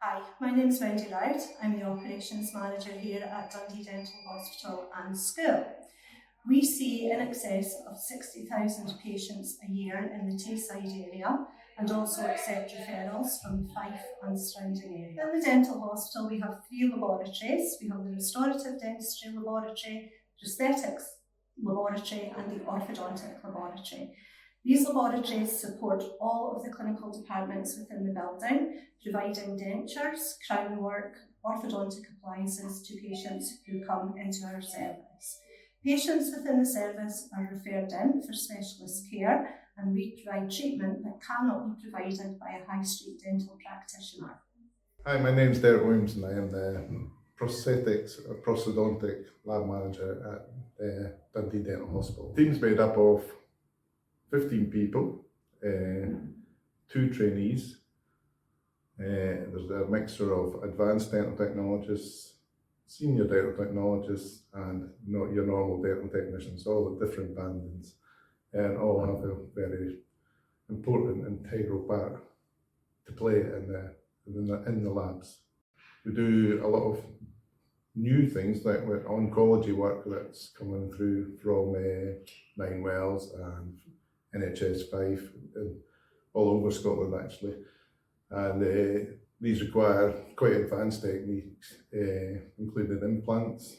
Hi, my name is Wendy Wright. I'm the Operations Manager here at Dundee Dental Hospital and School. We see in excess of 60,000 patients a year in the Tayside area and also accept referrals from Fife and surrounding area. In the dental hospital we have 3 laboratories. We have the restorative dentistry laboratory, prosthetics laboratory and the orthodontic laboratory. These laboratories support all of the clinical departments within the building, providing dentures, crown work, orthodontic appliances to patients who come into our service. Patients within the service are referred in for specialist care, and we provide treatment that cannot be provided by a high street dental practitioner. Hi, my name's Derek Williamson. I am the prosthodontic lab manager at Dundee Dental Hospital. The team's made up of 15 people, 2 trainees. There's a mixture of advanced dental technologists, senior dental technologists, and not your normal dental technicians, all at different bandings, and all have a very important integral part to play in the labs. We do a lot of new things like with oncology work that's coming through from Nine Wells and NHS Fife and all over Scotland actually, and these require quite advanced techniques, including implants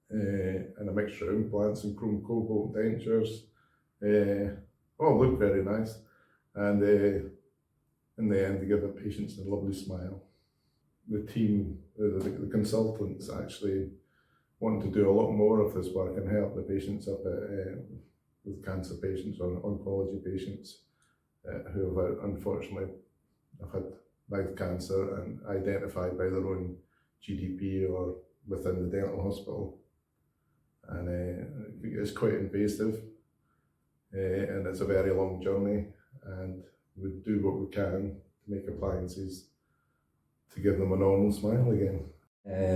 and a mixture of implants and chrome cobalt dentures. All look very nice, and in the end they give the patients a lovely smile. The team, the consultants actually want to do a lot more of this work and help the patients up with cancer patients or oncology patients who have unfortunately have had mouth cancer and identified by their own GDP or within the dental hospital. And it's quite invasive and it's a very long journey, and we do what we can to make appliances to give them a normal smile again.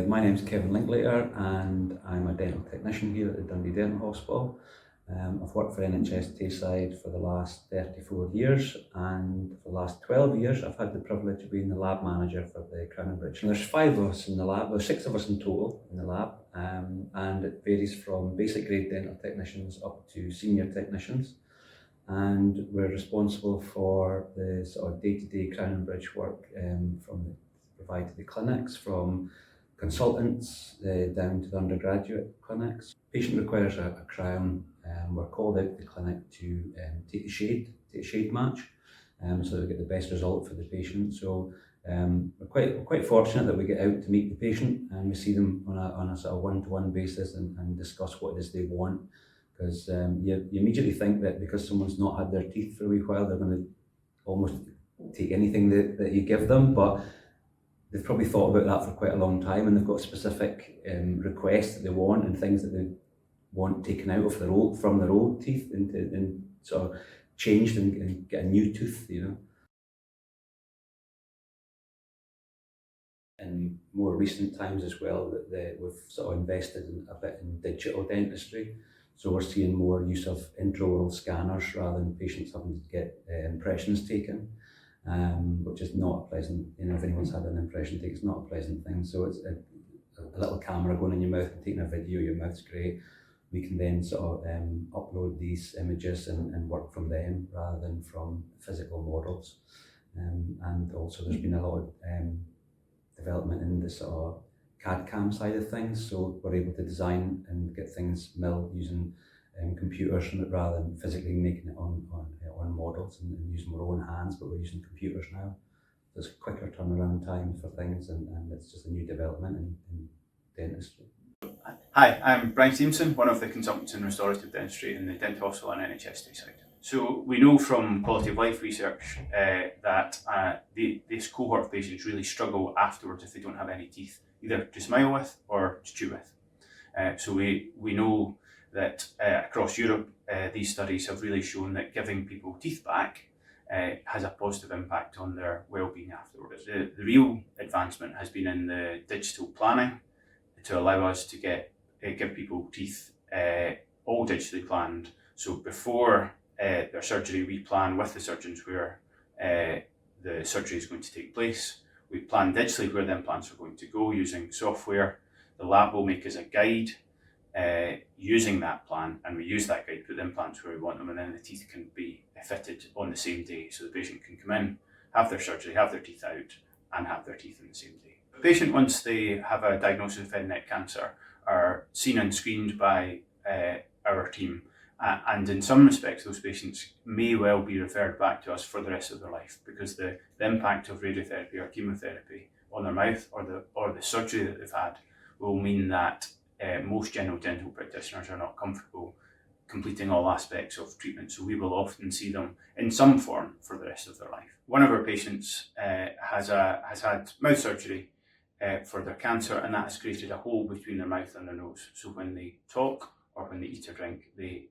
My name's Kevin Linklater and I'm a dental technician here at the Dundee Dental Hospital. I've worked for NHS Tayside for the last 34 years, and for the last 12 years I've had the privilege of being the lab manager for the Crown and Bridge. And there's 5 of us in the lab, there's 6 of us in total in the lab, and it varies from basic grade dental technicians up to senior technicians. And we're responsible for the sort of day-to-day Crown and Bridge work provide to the clinics, from consultants down to the undergraduate clinics. Patient requires a crown, we're called out to the clinic to take a shade match, so that we get the best result for the patient. So we're quite fortunate that we get out to meet the patient and we see them on a sort of one-to-one basis and discuss what it is they want. Because you immediately think that because someone's not had their teeth for a wee while, they're going to almost take anything that you give them, but they've probably thought about that for quite a long time, and they've got specific requests that they want and things that they want taken out of from their old teeth and sort of changed and get a new tooth, you know. In more recent times as well, that we've sort of invested a bit in digital dentistry. So we're seeing more use of intraoral scanners rather than patients having to get impressions taken, which is not a pleasant, if anyone's had an impression taken, it's not a pleasant thing. So it's a little camera going in your mouth and taking a video, your mouth's great. We can then sort of upload these images and work from them rather than from physical models. And also there's been a lot of development in the sort of CAD/CAM side of things, so we're able to design and get things milled using computers rather than physically making it on models and using our own hands, but we're using computers now. There's quicker turnaround time for things, and it's just a new development in dentistry. Hi, I'm Brian Stevenson, one of the consultants in restorative dentistry in the Dental Hospital and NHS Tayside. So we know from quality of life research that this cohort of patients really struggle afterwards if they don't have any teeth, either to smile with or to chew with. So we know that across Europe, these studies have really shown that giving people teeth back has a positive impact on their well-being afterwards. The real advancement has been in the digital planning to allow us to give people teeth all digitally planned. So before their surgery, we plan with the surgeons where the surgery is going to take place. We plan digitally where the implants are going to go using software. The lab will make us a guide using that plan, and we use that guide to put the implants where we want them, and then the teeth can be fitted on the same day, so the patient can come in, have their surgery, have their teeth out, and have their teeth in the same day. The patient, once they have a diagnosis of head and neck cancer, are seen and screened by our team, and in some respects those patients may well be referred back to us for the rest of their life, because the impact of radiotherapy or chemotherapy on their mouth or the surgery that they've had will mean that most general dental practitioners are not comfortable completing all aspects of treatment, so we will often see them in some form for the rest of their life. One of our patients has had mouth surgery for their cancer, and that has created a hole between their mouth and their nose, so when they talk or when they eat or drink, they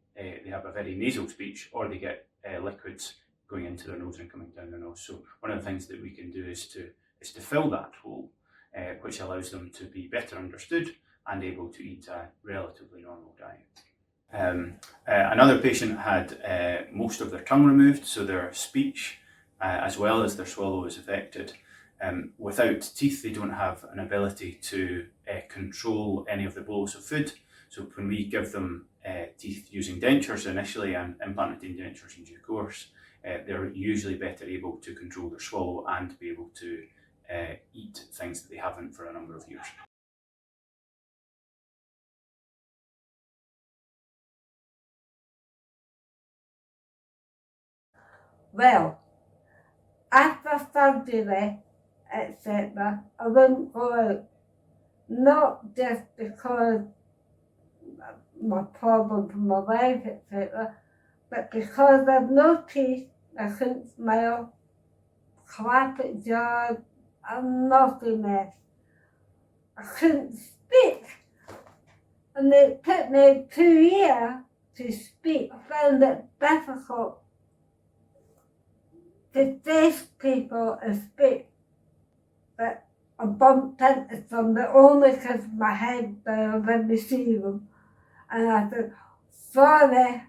have a very nasal speech, or they get liquids going into their nose and coming down their nose. So one of the things that we can do is to fill that hole, which allows them to be better understood and able to eat a relatively normal diet. Another patient had most of their tongue removed, so their speech as well as their swallow is affected. Without teeth, they don't have an ability to control any of the bolus of food. So when we give them teeth using dentures initially and implanted dentures in due course, they're usually better able to control their swallow and be able to eat things that they haven't for a number of years. Well, after surgery, etc., I wouldn't go out. Not just because my problem with my wife, etc., but because I've no teeth, I couldn't smile, clap at jaws, I'm nothing else. I couldn't speak. And it took me 2 years to speak. I found it difficult to face people and speak. But I bumped into them, but only because my head down when they see them. And I said, sorry.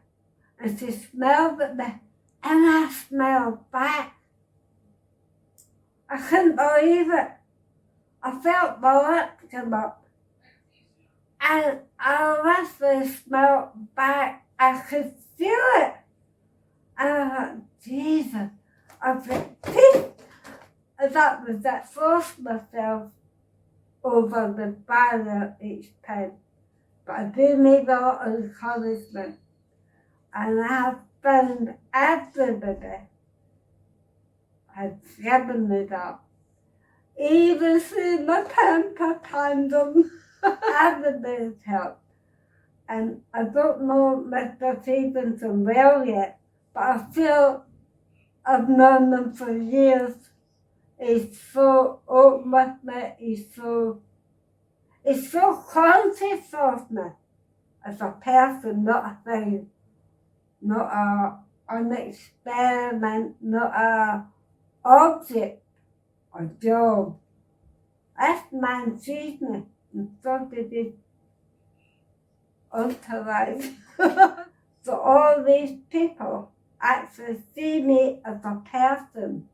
And she smiled at me, and I smiled back. I couldn't believe it. I felt my lips come up. And I literally smiled back. I could feel it. And I thought, Jesus, I've got teeth. And that was it. Forced myself over the barrier each time. But I do need a lot of encouragement. And I have found everybody has given me that. Even through my temper tantrum, everybody's helped. And I don't know Mr. Stevenson well yet, but I feel I've known him for years. He's so open with me, he's so conscious of me as a person, not a thing, not an experiment, not an object or job. This man sees me, and so did his entourage. So all these people actually see me as a person,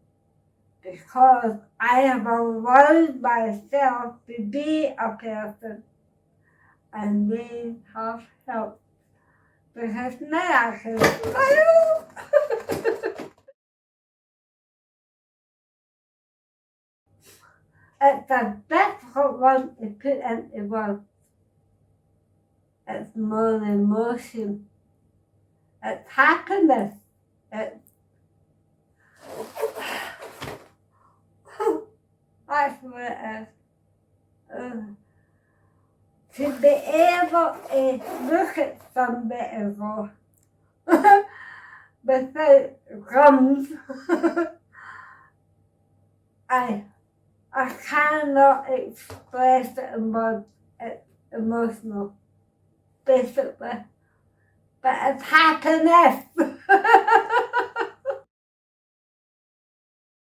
because I have allowed myself to be a person, and they have helped. Because now I can smile. It's a difficult one to put into words. It's more emotion. It's happiness. That's what it is. To be able to look at somebody and go, without gums, I cannot express it in words. It's emotional, basically. But it's happiness.